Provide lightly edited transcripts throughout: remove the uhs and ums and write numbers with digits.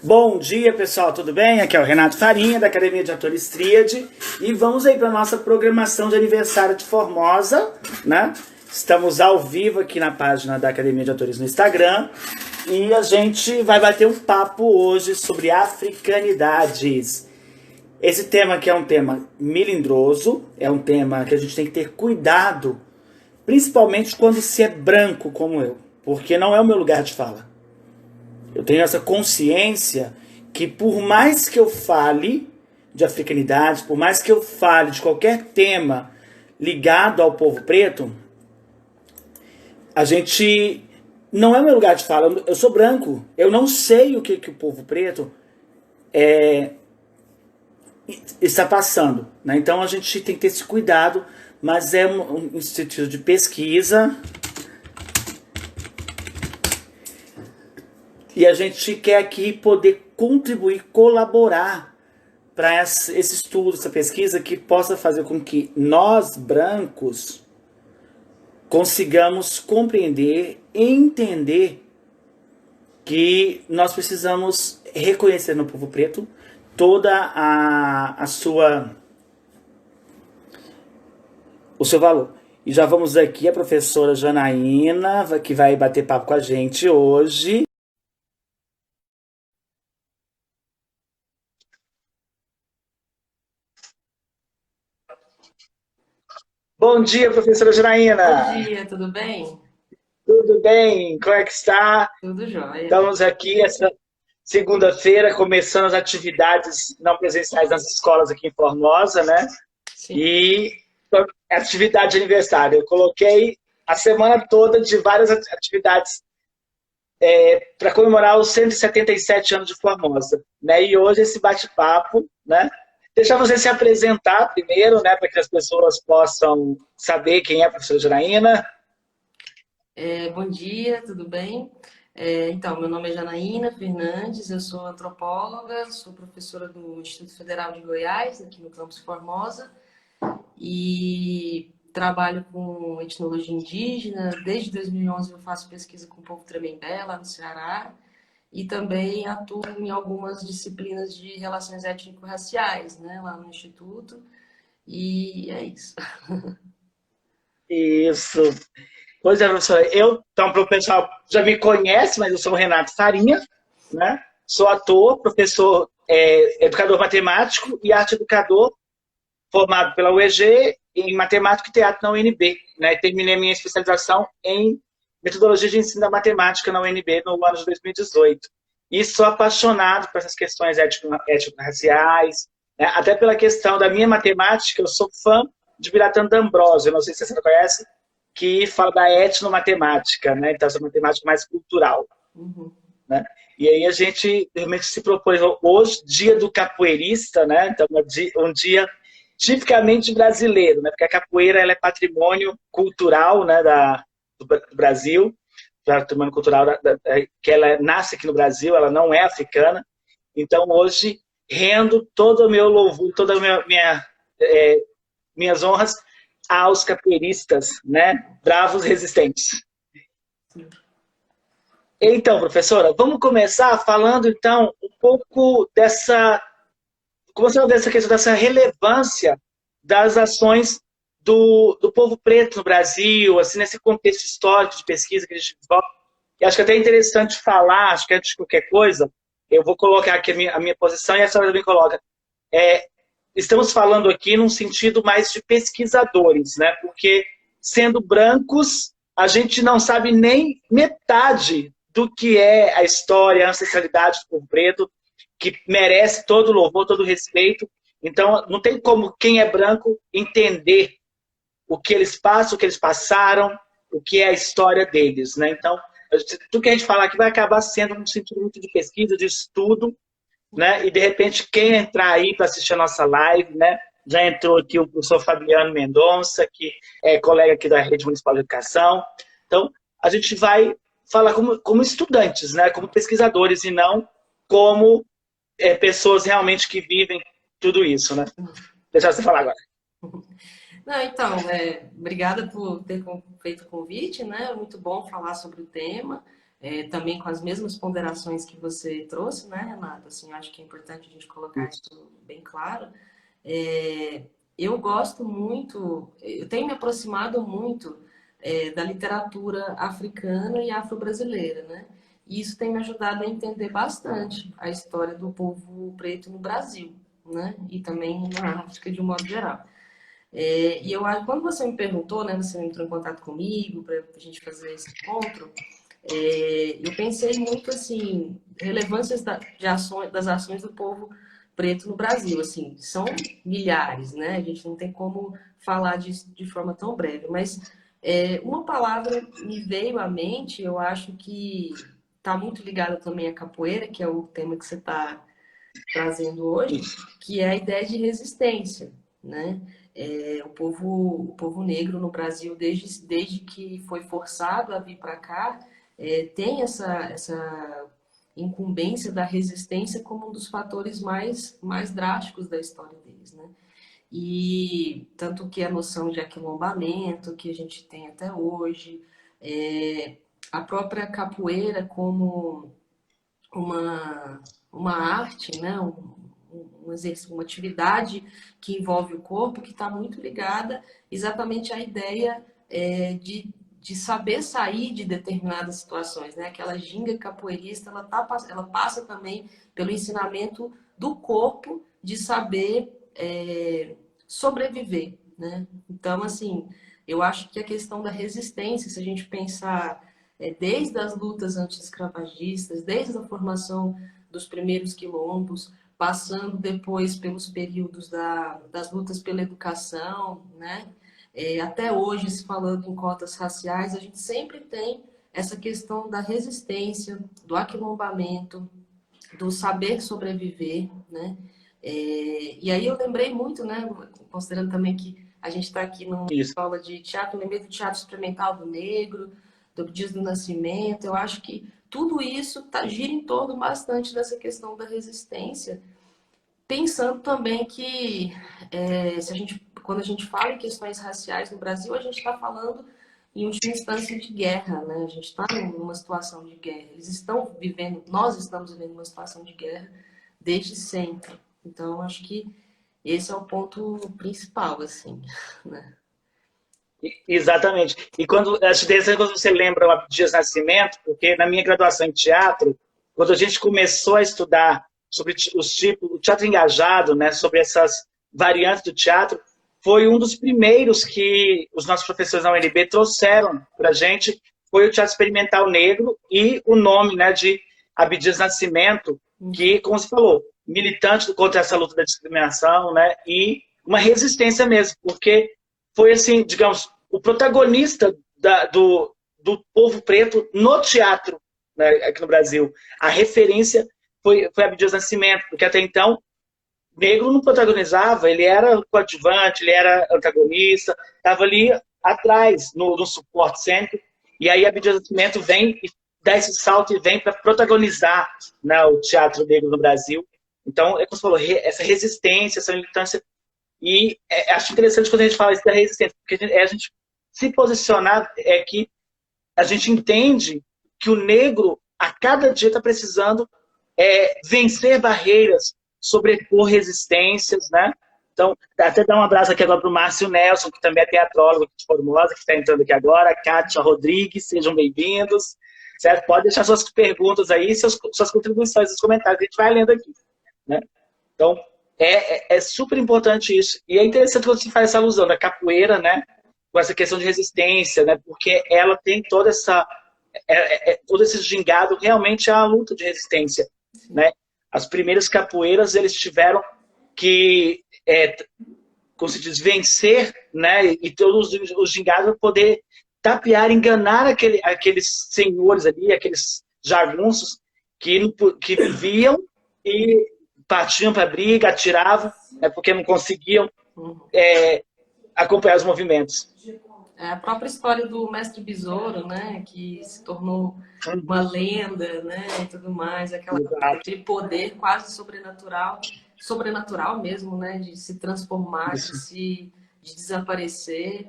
Bom dia, pessoal, tudo bem? Aqui é o Renato Farinha, da Academia de Atores Tríade, e vamos aí para a nossa programação de aniversário de Formosa, né? Estamos ao vivo aqui na página da Academia de Atores no Instagram, e a gente vai bater um papo hoje sobre africanidades. Esse tema aqui é um tema melindroso, é um tema que a gente tem que ter cuidado, principalmente quando se é branco como eu, porque não é o meu lugar de fala. Eu tenho essa consciência que por mais que eu fale de africanidade, por mais que eu fale de qualquer tema ligado ao povo preto, a gente não é o meu lugar de fala. Eu sou branco, eu não sei o que o povo preto está passando, né? Então a gente tem que ter esse cuidado, mas é um instituto de pesquisa. E a gente quer aqui poder contribuir, colaborar para esse estudo, essa pesquisa que possa fazer com que nós, brancos, consigamos compreender e entender que nós precisamos reconhecer no povo preto toda o seu valor. E já vamos aqui a professora Janaína, que vai bater papo com a gente hoje. Bom dia, professora Bom Janaína. dia, tudo bem? Tudo bem? Como é que está? Tudo jóia. Estamos aqui essa segunda-feira começando as atividades não presenciais nas escolas aqui em Formosa, né? Sim. E atividade de aniversário. Eu coloquei a semana toda de várias atividades para comemorar os 177 anos de Formosa, né? E hoje esse bate-papo, né? Deixar você se apresentar primeiro, né? Para que as pessoas possam saber quem é a professora Janaína. Bom dia, tudo bem? Então, meu nome é Janaína Fernandes, eu sou antropóloga, sou professora do Instituto Federal de Goiás, aqui no campus Formosa, e trabalho com etnologia indígena. Desde 2011 eu faço pesquisa com o povo Tremembé, lá no Ceará, e também atuo em algumas disciplinas de relações étnico-raciais, né, lá no Instituto, e é isso. Isso. Pois é, professora. Então, para o pessoal já me conhece, mas eu sou o Renato Farinha, né? Sou ator, professor, educador matemático e arte educador, formado pela UEG em matemática e teatro na UNB, né? Terminei a minha especialização em metodologia de ensino da matemática na UNB no ano de 2018. E sou apaixonado por essas questões étnico-raciais, né? Até pela questão da minha matemática, eu sou fã de Biratan D'Ambrosio, não sei se você conhece, que fala da etnomatemática, né? Então, essa matemática mais cultural, Uhum. né? E aí a gente realmente se propôs hoje, dia do capoeirista, né? Então, um dia tipicamente brasileiro, né? Porque a capoeira ela é patrimônio cultural, né, do Brasil, patrimônio cultural que ela nasce aqui no Brasil, ela não é africana. Então, hoje, rendo todo o meu louvor, toda a minhas honras aos capoeiristas, né? Bravos resistentes. Então, professora, vamos começar falando então um pouco começando dessa questão dessa relevância das ações do povo preto no Brasil, assim, nesse contexto histórico de pesquisa que a gente desenvolve. E acho que é até interessante falar, acho que antes de qualquer coisa, eu vou colocar aqui a minha posição e a senhora também coloca. É, Estamos falando aqui num sentido mais de pesquisadores, né? Porque, sendo brancos, a gente não sabe nem metade do que é a história, a ancestralidade do povo preto, que merece todo o louvor, todo o respeito. Então, não tem como quem é branco entender o que eles passam, o que eles passaram, o que é a história deles, né? Então, tudo que a gente falar aqui vai acabar sendo um sentido muito de pesquisa, de estudo, né? E de repente quem entrar aí para assistir a nossa live, né? Já entrou aqui o professor Fabiano Mendonça, que é colega aqui da Rede Municipal de Educação. Então, a gente vai falar como estudantes, né? Como pesquisadores e não como pessoas realmente que vivem tudo isso, né? Deixa você falar agora. Não, então, obrigada por ter feito o convite, né? É muito bom falar sobre o tema. também com as mesmas ponderações que você trouxe, né, Renata? Assim, eu acho que é importante a gente colocar Isso. isso bem claro. É, eu gosto muito, eu tenho me aproximado muito da literatura africana e afro-brasileira, né? E isso tem me ajudado a entender bastante a história do povo preto no Brasil, né? E também na África de um modo geral. E eu acho, quando você me perguntou, né, você entrou em contato comigo para a gente fazer esse encontro, eu pensei muito assim, relevâncias das ações do povo preto no Brasil, assim, são milhares, né? A gente não tem como falar disso de forma tão breve, mas uma palavra me veio à mente, eu acho que está muito ligada também à capoeira, que é o tema que você está trazendo hoje, que é a ideia de resistência, né? O povo negro no Brasil, desde que foi forçado a vir para cá, tem essa incumbência da resistência como um dos fatores mais drásticos da história deles, né? E tanto que a noção de aquilombamento que a gente tem até hoje, a própria capoeira como uma arte, né? Uma atividade que envolve o corpo, que está muito ligada exatamente à ideia de saber sair de determinadas situações, né? Aquela ginga capoeirista, ela passa também pelo ensinamento do corpo de saber sobreviver, né? Então, assim, eu acho que a questão da resistência, se a gente pensar desde as lutas anti-escravagistas, desde a formação dos primeiros quilombos, passando depois pelos períodos das lutas pela educação, né? Até hoje, se falando em cotas raciais, a gente sempre tem essa questão da resistência, do aquilombamento, do saber sobreviver, né? E aí eu lembrei muito, né? Considerando também que a gente está aqui numa Isso. escola de teatro, eu lembrei do Teatro Experimental do Negro, do Dias do Nascimento. Eu acho que tudo isso gira em torno bastante dessa questão da resistência, pensando também que quando a gente fala em questões raciais no Brasil, a gente está falando em última instância de guerra, né? A gente está numa situação de guerra. Nós estamos vivendo uma situação de guerra desde sempre. Então, acho que esse é o ponto principal, assim, né? Exatamente. E quando, acho interessante quando você lembra o Abdias Nascimento, porque na minha graduação em teatro, quando a gente começou a estudar sobre os tipos, o teatro engajado, né, sobre essas variantes do teatro, foi um dos primeiros que os nossos professores da UNB trouxeram para a gente, foi o Teatro Experimental Negro e o nome, né, de Abdias Nascimento, que, como você falou, militante contra essa luta da discriminação, né, e uma resistência mesmo, porque foi, assim, digamos, o protagonista do povo preto no teatro, né, aqui no Brasil. A referência foi Abdias Nascimento, porque até então negro não protagonizava, ele era coadjuvante, ele era antagonista, estava ali atrás, no suporte sempre, e aí Abdias Nascimento vem e dá esse salto e vem para protagonizar, né, o teatro negro no Brasil. Então, é como você falou, essa resistência, essa militância, e acho interessante quando a gente fala isso da resistência, porque a gente se posicionar que a gente entende que o negro, a cada dia, está precisando vencer barreiras, sobrepor resistências, né? Então, até dar um abraço aqui agora para o Márcio Nelson, que também é teatrólogo de Formosa, que está entrando aqui agora, a Kátia Rodrigues, sejam bem-vindos, certo? Pode deixar suas perguntas aí, suas contribuições nos comentários, a gente vai lendo aqui, né? Então, é super importante isso. E é interessante quando se faz essa alusão da capoeira, né? Com essa questão de resistência, né? Porque ela tem toda essa... todo esse gingado realmente é uma luta de resistência, né? As primeiras capoeiras, eles tiveram que, como se diz, vencer, né? E todos os gingados para poder tapear, enganar aqueles senhores ali, aqueles jagunços que viviam e partiam para a briga, atiravam, porque não conseguiam acompanhar os movimentos. A própria história do Mestre Besouro, né, que se tornou uma lenda, né, e tudo mais, aquele poder quase sobrenatural mesmo, né, de se transformar, de desaparecer,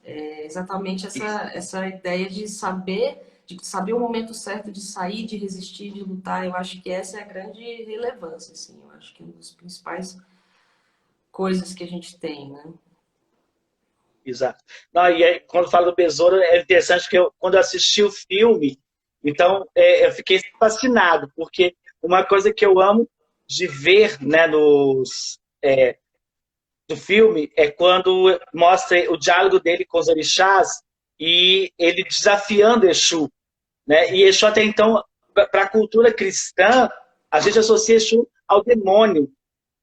exatamente essa ideia de saber de saber o momento certo de sair, de resistir, de lutar. Eu acho que essa é a grande relevância, assim. Eu acho que é uma das principais coisas que a gente tem, né? Exato. Não, e aí, quando fala do Besouro, é interessante que quando eu assisti o filme, então eu fiquei fascinado, porque uma coisa que eu amo de ver, né, do filme é quando mostra o diálogo dele com os orixás e ele desafiando Exu, né? E Exu até então, para a cultura cristã, a gente associa Exu ao demônio.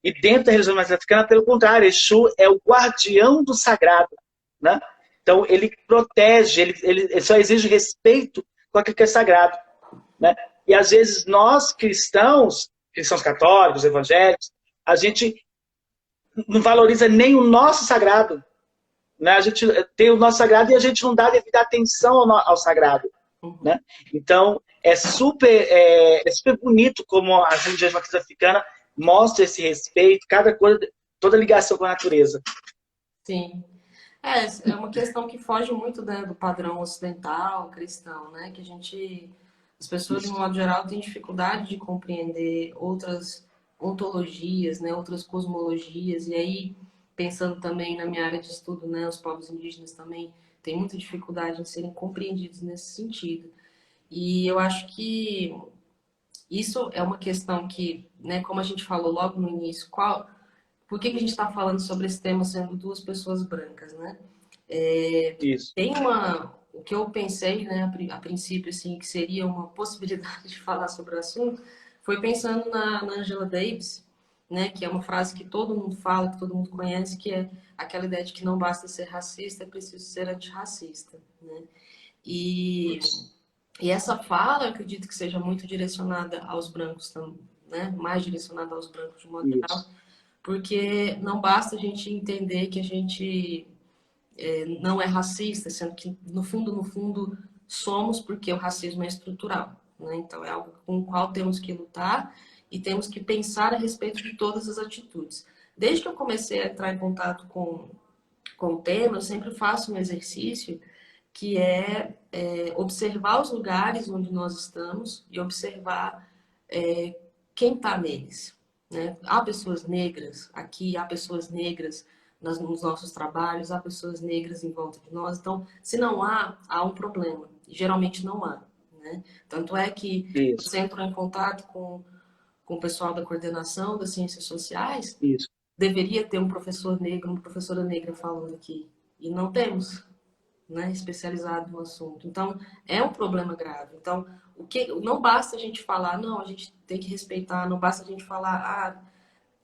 E dentro da religião mais africana, pelo contrário, Exu é o guardião do sagrado, né? Então, ele protege, ele só exige respeito com aquilo que é sagrado, né? E, às vezes, nós, cristãos católicos, evangélicos, a gente não valoriza nem o nosso sagrado, né? A gente tem o nosso sagrado e a gente não dá devida atenção ao sagrado, né? Então, é super bonito como a religião matriz africana mostra esse respeito, cada coisa, toda ligação com a natureza. Sim. É uma questão que foge muito, né, do padrão ocidental, cristão, né? Que as pessoas, de um modo geral, têm dificuldade de compreender outras ontologias, né, outras cosmologias. E aí, pensando também na minha área de estudo, né, os povos indígenas também têm muita dificuldade em serem compreendidos nesse sentido. E eu acho que isso é uma questão que, né, como a gente falou logo no início, por que a gente está falando sobre esse tema sendo duas pessoas brancas, né? Isso. O que eu pensei, né, a princípio, assim, que seria uma possibilidade de falar sobre o assunto, foi pensando na Angela Davis, né, que é uma frase que todo mundo fala, que todo mundo conhece, que é aquela ideia de que não basta ser racista, é preciso ser antirracista, né? E, e essa fala, eu acredito que seja muito direcionada aos brancos, né, mais direcionada aos brancos de modo geral, Isso. porque não basta a gente entender que a gente não é racista, sendo que no fundo, somos, porque o racismo é estrutural, né? Então é algo com o qual temos que lutar e temos que pensar a respeito de todas as atitudes. Desde que eu comecei a entrar em contato com o tema, eu sempre faço um exercício que é observar os lugares onde nós estamos e observar quem está neles. Né? Há pessoas negras aqui, há pessoas negras nos nossos trabalhos, há pessoas negras em volta de nós. Então, se não há, há um problema. Geralmente não há. Né? Tanto é que Isso. você entrou em contato com o pessoal da coordenação das ciências sociais, Isso. deveria ter um professor negro, uma professora negra falando aqui. E não temos, né, especializado no assunto. Então, é um problema grave. Então, não basta a gente falar, não, a gente tem que respeitar, não basta a gente falar,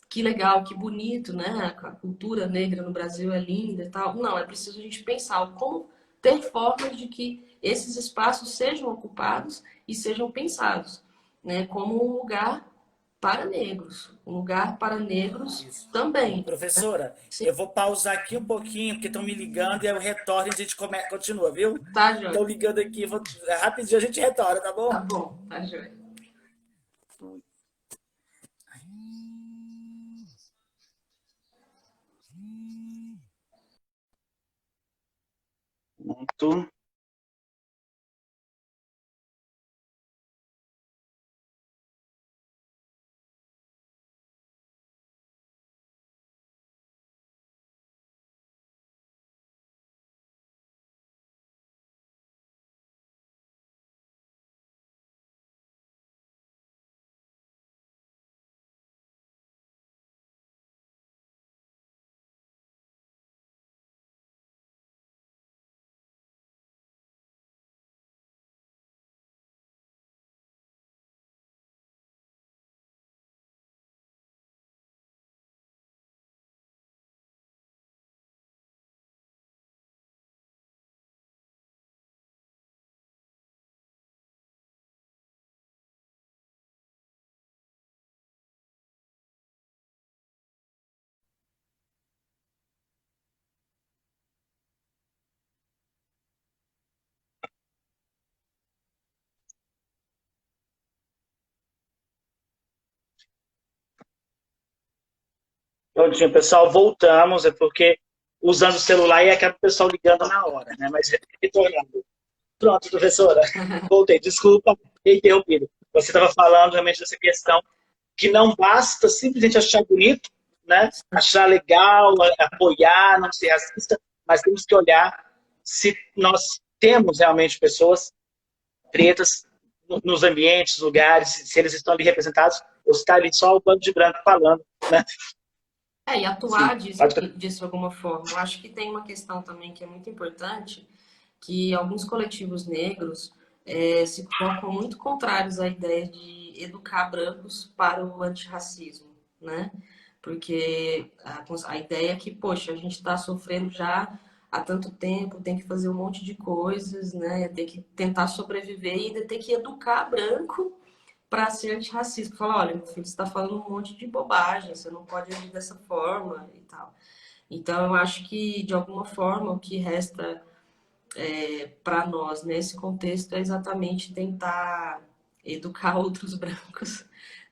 que legal, que bonito, né? A cultura negra no Brasil é linda e tal. Não, é preciso a gente pensar como ter formas de que esses espaços sejam ocupados e sejam pensados, né, como um lugar para negros, um lugar para negros Isso. também. Professora, Sim, eu vou pausar aqui um pouquinho, porque estão me ligando e eu retorno e a gente continua, viu? tá, Joia? Estão ligando aqui, rapidinho a gente retorna, tá Tá bom? bom, tá, Joia. Muito. Prontinho, pessoal, voltamos, é porque usando o celular e acaba o pessoal ligando na hora, né? Mas retornando. Pronto, professora. Voltei. Desculpa ter interrompido. Você estava falando realmente dessa questão que não basta simplesmente achar bonito, né? Achar legal, apoiar, não ser racista, mas temos que olhar se nós temos realmente pessoas pretas nos ambientes, lugares, se eles estão ali representados, ou se está ali só o bando de branco falando, né? E atuar disso, Pode... disso de alguma forma. Eu acho que tem uma questão também que é muito importante, que alguns coletivos negros se colocam muito contrários à ideia de educar brancos para o antirracismo, né? Porque a ideia é que, poxa, a gente está sofrendo já há tanto tempo, tem que fazer um monte de coisas, né? Tem que tentar sobreviver e ainda tem que educar branco para ser antirracista. Falar, olha, meu filho, você está falando um monte de bobagem, você não pode agir dessa forma e tal. Então, eu acho que, de alguma forma, o que resta para nós nesse contexto é exatamente tentar educar outros brancos,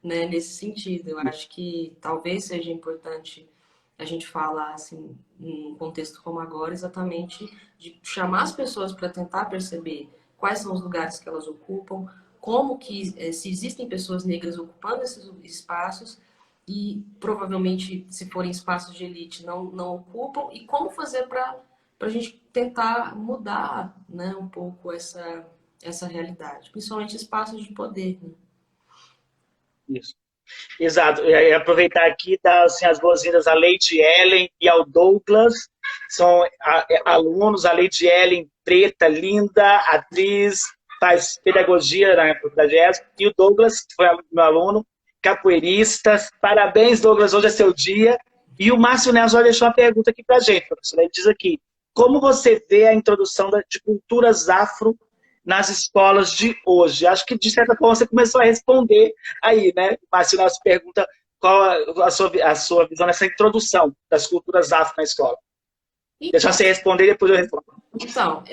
né, nesse sentido. Eu acho que talvez seja importante a gente falar, assim, num contexto como agora, exatamente de chamar as pessoas para tentar perceber quais são os lugares que elas ocupam, como que, se existem pessoas negras ocupando esses espaços, e provavelmente, se forem espaços de elite, não ocupam, e como fazer para a gente tentar mudar, né, um pouco essa realidade, principalmente espaços de poder. Né? Isso. Exato. E aproveitar aqui e dar assim, as boas-vindas à Lady Ellen e ao Douglas. São alunos, a Lady Ellen, preta, linda, atriz, faz pedagogia na Faculdade ESP, e o Douglas, que foi meu aluno, capoeirista. Parabéns, Douglas, hoje é seu dia. E o Márcio Nelson já deixou uma pergunta aqui para a gente, professor. Ele diz aqui, como você vê a introdução de culturas afro nas escolas de hoje? Acho que, de certa forma, você começou a responder aí, né? Márcio Nelson pergunta qual a sua visão nessa introdução das culturas afro na escola. Então, deixa você responder e depois eu respondo. Então,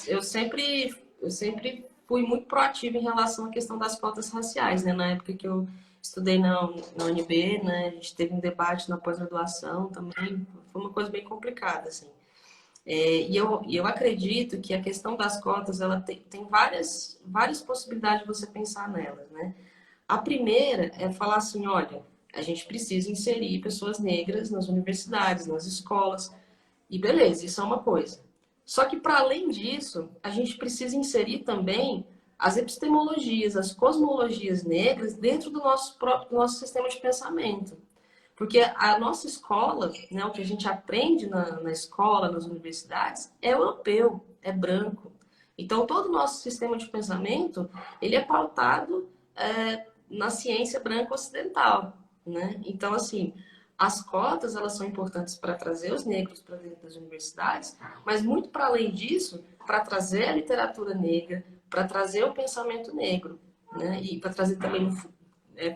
eu sempre fui muito proativa em relação à questão das cotas raciais, né? Na época que eu estudei na UNB, né? A gente teve um debate na pós-graduação também, foi uma coisa bem complicada, assim. E eu acredito que a questão das cotas, ela tem várias possibilidades de você pensar nelas, né? A primeira é falar assim, olha, a gente precisa inserir pessoas negras nas universidades, nas escolas, e beleza, isso é uma coisa. Só que, para além disso, a gente precisa inserir também as epistemologias, as cosmologias negras dentro do do nosso sistema de pensamento. Porque a nossa escola, né, o que a gente aprende na escola, nas universidades, é europeu, é branco. Então, todo o nosso sistema de pensamento, ele é pautado na ciência branca ocidental. Né? Então, assim, as cotas, elas são importantes para trazer os negros para dentro das universidades, mas muito para além disso, para trazer a literatura negra, para trazer o pensamento negro, né? E para trazer também,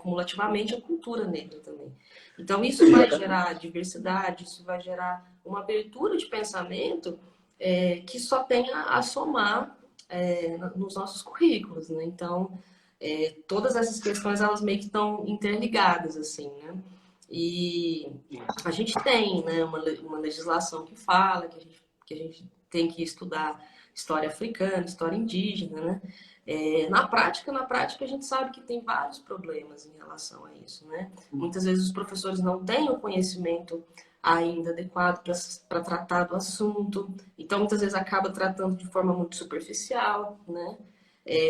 cumulativamente, a cultura negra também. Então, isso vai gerar diversidade, isso vai gerar uma abertura de pensamento que só tem a somar nos nossos currículos, né? Então, todas essas questões, elas meio que estão interligadas, assim, né? E a gente tem, né, uma legislação que fala que a gente tem que estudar história africana, história indígena, né? Na prática, a gente sabe que tem vários problemas em relação a isso, né? Muitas vezes os professores não têm o conhecimento ainda adequado para tratar do assunto, então muitas vezes acaba tratando de forma muito superficial, né?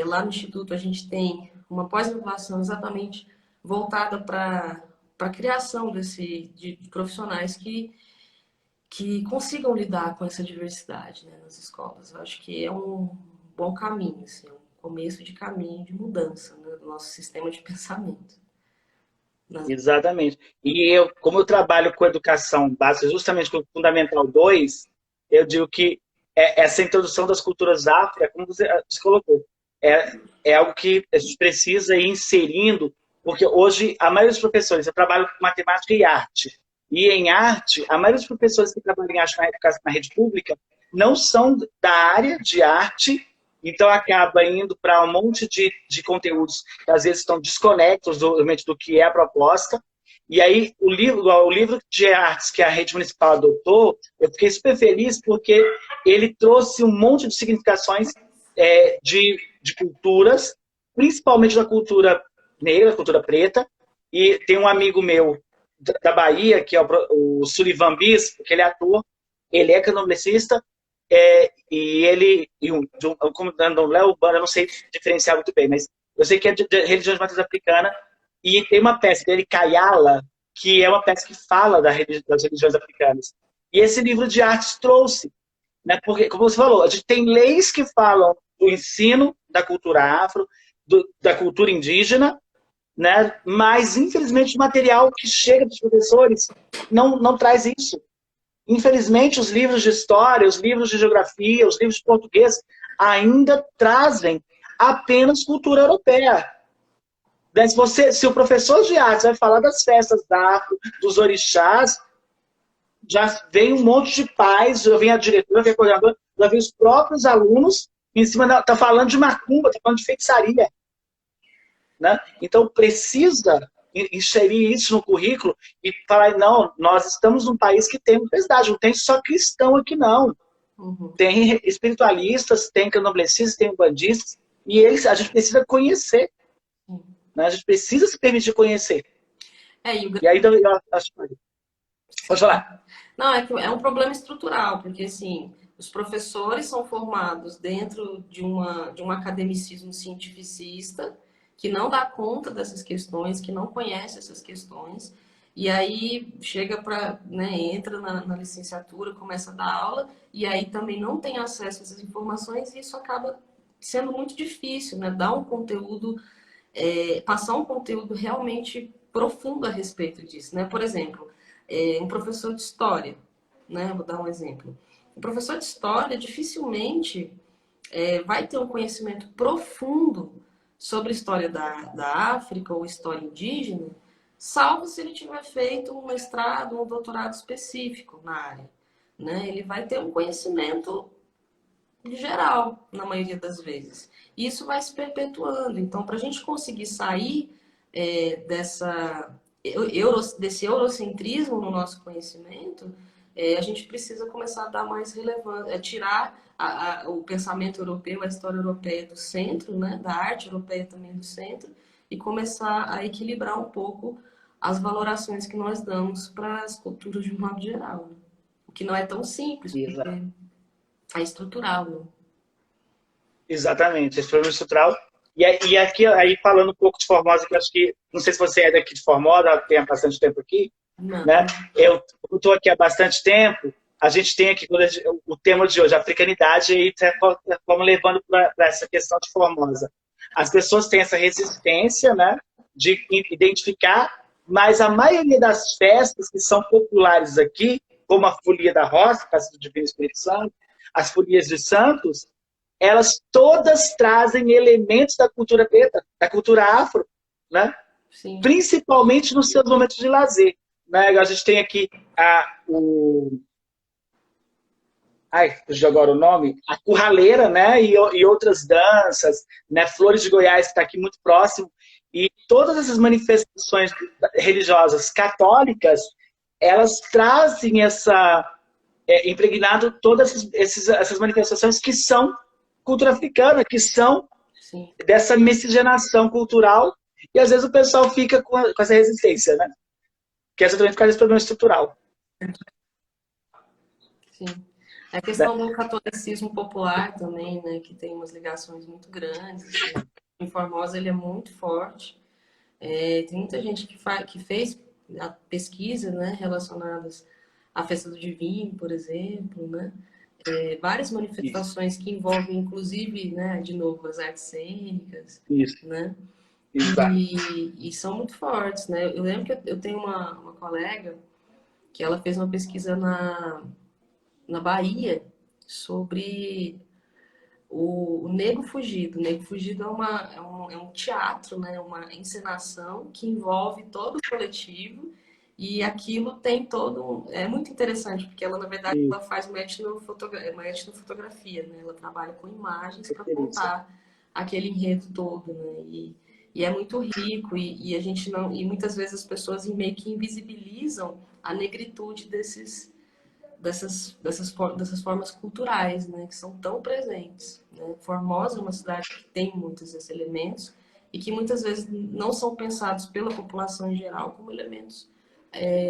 Lá no Instituto a gente tem uma pós-graduação exatamente voltada para a criação de profissionais que consigam lidar com essa diversidade, né, nas escolas. Eu acho que é um bom caminho, assim, um começo de caminho de mudança, né, do nosso sistema de pensamento. Exatamente. E eu, como eu trabalho com educação básica, justamente com o Fundamental 2, eu digo que essa introdução das culturas afro, como você colocou, é algo que a gente precisa ir inserindo, porque hoje a maioria dos professores, eu trabalho com matemática e arte, e em arte, a maioria dos professores que trabalham em arte na rede pública não são da área de arte, então acaba indo para um monte de conteúdos que às vezes estão desconectos do que é a proposta. E aí o livro de artes que a rede municipal adotou, eu fiquei super feliz porque ele trouxe um monte de significações de culturas, principalmente da cultura negra, cultura preta, e tem um amigo meu da Bahia, que é o Sullivan Bispo, que ele é ator, ele é candomblessista, e ele, como candomblé urbano, eu não sei diferenciar muito bem, mas eu sei que é de religião de matriz africana, e tem uma peça dele, Kayala, que é uma peça que fala das religiões africanas. E esse livro de artes trouxe, né? Porque, como você falou, a gente tem leis que falam do ensino da cultura afro, da cultura indígena, né? Mas, infelizmente, o material que chega dos professores não traz isso. Infelizmente, os livros de história, os livros de geografia, os livros de português ainda trazem apenas cultura europeia. Se o professor de artes vai falar das festas da afro, dos orixás, já vem um monte de pais, já vem a diretora, vem a coordenadora, já vem os próprios alunos em cima, está falando de macumba, está falando de feitiçaria. Né? Então, precisa inserir isso no currículo e falar, não, nós estamos num país que tem universidade, não tem só cristão aqui, não. Uhum. Tem espiritualistas, tem candomblecistas, tem bandistas, e a gente precisa conhecer. Né? A gente precisa se permitir conhecer. E aí, eu acho que... Pode falar. Não, é um problema estrutural, porque assim, os professores são formados dentro de um academicismo cientificista que não dá conta dessas questões, que não conhece essas questões, e aí chega para, né, entra na licenciatura, começa a dar aula, e aí também não tem acesso a essas informações, e isso acaba sendo muito difícil, né? Dar um conteúdo, passar um conteúdo realmente profundo a respeito disso, né? Por exemplo, um professor de história, né? Vou dar um exemplo. O professor de história dificilmente vai ter um conhecimento profundo sobre a história da África ou história indígena, salvo se ele tiver feito um mestrado, um doutorado específico na área. Né? Ele vai ter um conhecimento geral, na maioria das vezes. E isso vai se perpetuando. Então, para a gente conseguir sair desse eurocentrismo no nosso conhecimento, a gente precisa começar a dar mais relevância, tirar o pensamento europeu, a história europeia do centro, né, da arte europeia também do centro, e começar a equilibrar um pouco as valorações que nós damos para as culturas de um modo geral. Né? O que não é tão simples, Exato. porque é estrutural. Né? Exatamente, esse problema estrutural. E aqui, aí falando um pouco de Formosa, que eu acho que, não sei se você é daqui de Formosa, tem bastante tempo aqui, Não. Né? Eu estou aqui há bastante tempo, a gente tem aqui o tema de hoje, a africanidade, e vamos levando para essa questão de Formosa. As pessoas têm essa resistência, né, de identificar, mas a maioria das festas que são populares aqui, como a Folia da Roça, Festa do Divino Espírito Santo, as Folias de Santos, elas todas trazem elementos da cultura preta, da cultura afro, né? Sim. Principalmente nos seus momentos de lazer. Né? A gente tem aqui fugiu agora o nome, a curraleira, né? E outras danças, né? Flores de Goiás, que está aqui muito próximo. E todas essas manifestações religiosas católicas, elas trazem impregnado todas essas manifestações que são cultura africana, que são Sim. dessa miscigenação cultural, e às vezes o pessoal fica com essa resistência, né? Que é exatamente por causa desse problema estrutural. Sim. A questão do catolicismo popular também, né, que tem umas ligações muito grandes. Assim. Em Formosa ele é muito forte. Tem muita gente que fez pesquisa, né, relacionadas à festa do Divino, por exemplo, né? Várias manifestações que envolvem, inclusive, né, de novo, as artes cênicas, Isso. né? Exato. E são muito fortes, né? Eu lembro que eu tenho uma colega que ela fez uma pesquisa na Bahia sobre o Nego Fugido. O Nego Fugido é um teatro, né? Uma encenação que envolve todo o coletivo e aquilo tem todo... É muito interessante, porque ela, na verdade, ela faz uma etnofotografia, né? Ela trabalha com imagens para contar aquele enredo todo, né? E é muito rico e a gente não... E muitas vezes as pessoas meio que invisibilizam a negritude dessas formas culturais, né, que são tão presentes, né? Formosa é uma cidade que tem muitos desses elementos e que muitas vezes não são pensados pela população em geral como elementos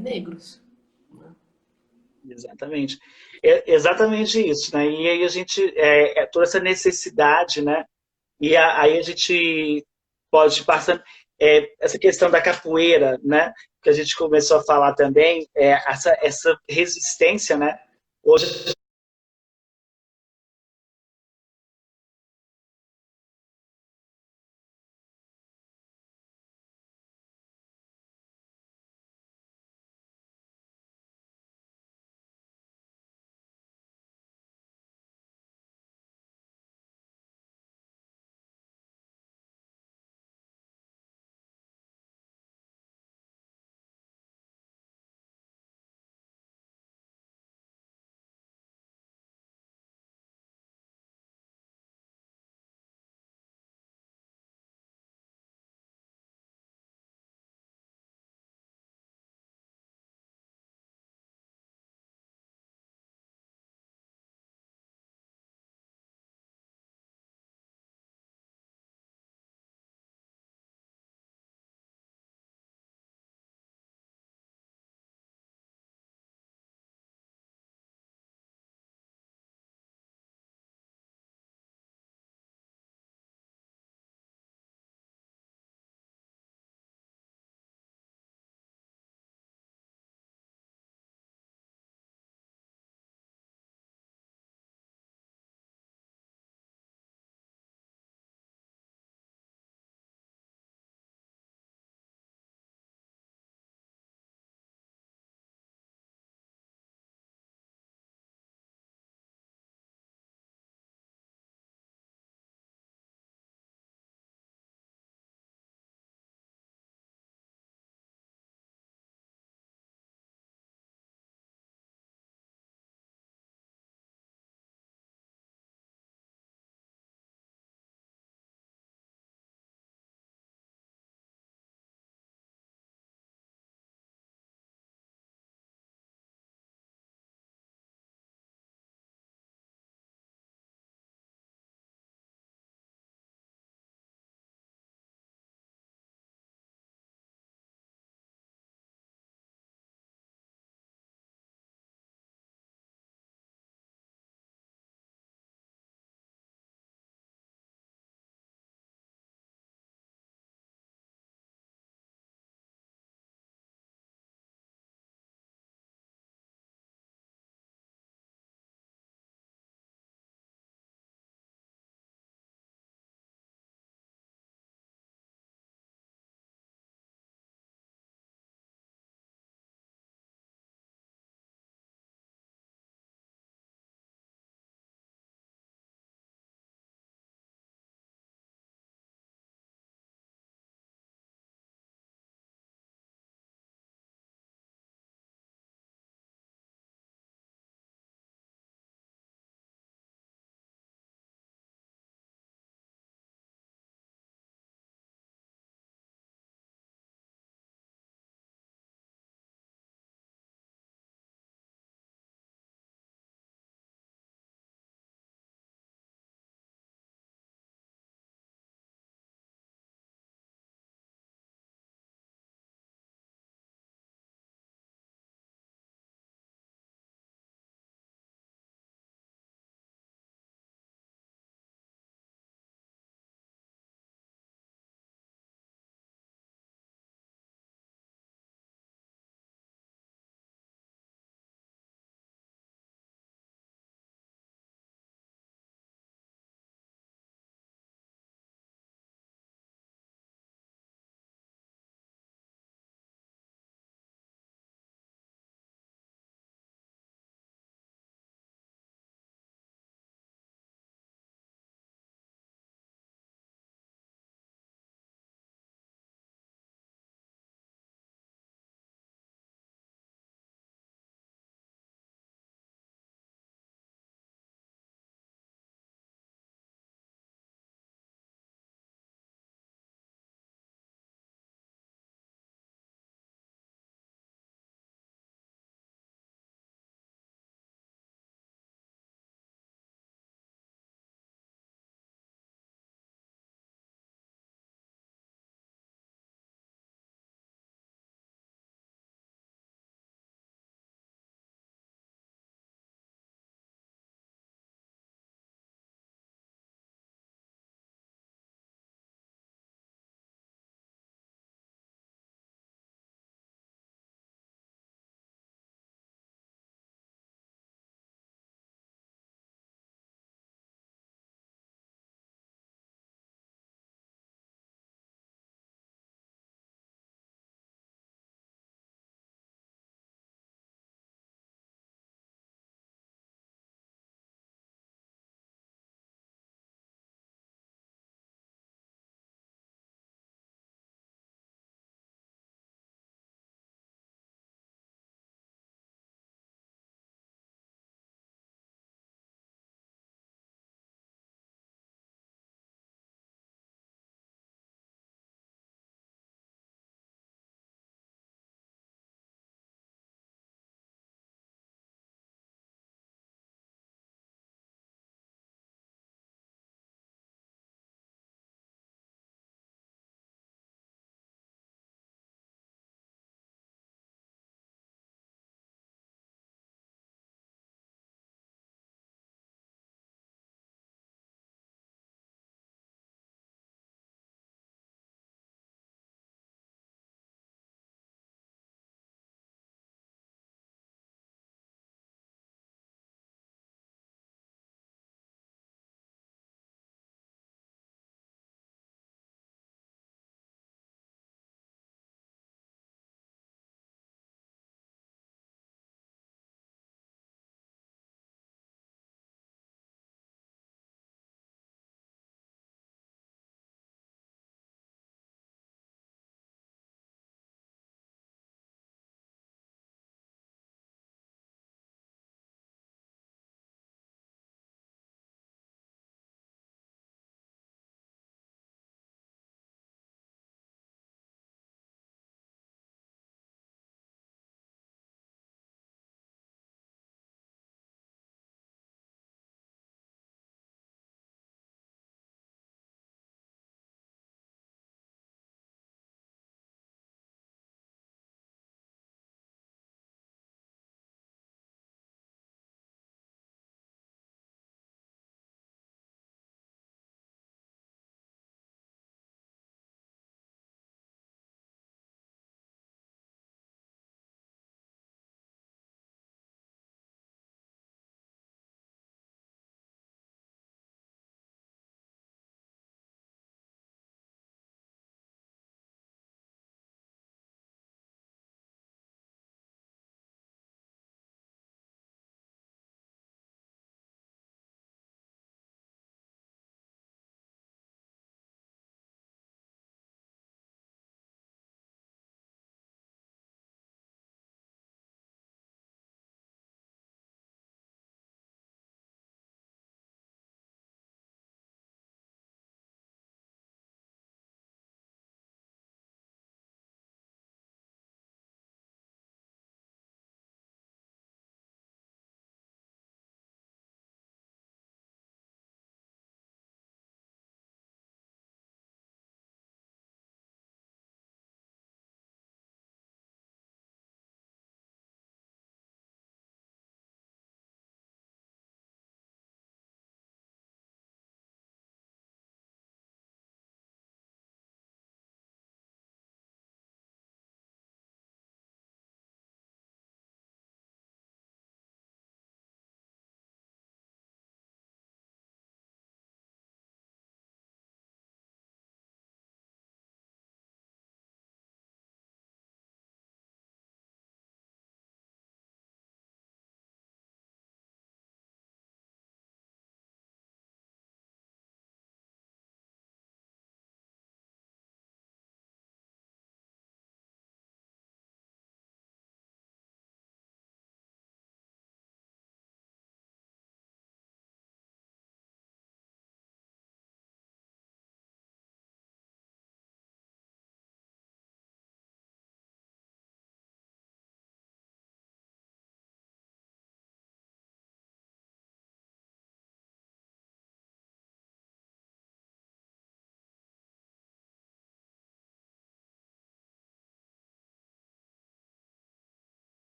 negros, né? Exatamente. É exatamente isso, né? E aí a gente, toda essa necessidade, né? E aí a gente pode passar essa questão da capoeira, né? Que a gente começou a falar também, essa resistência, né? Hoje a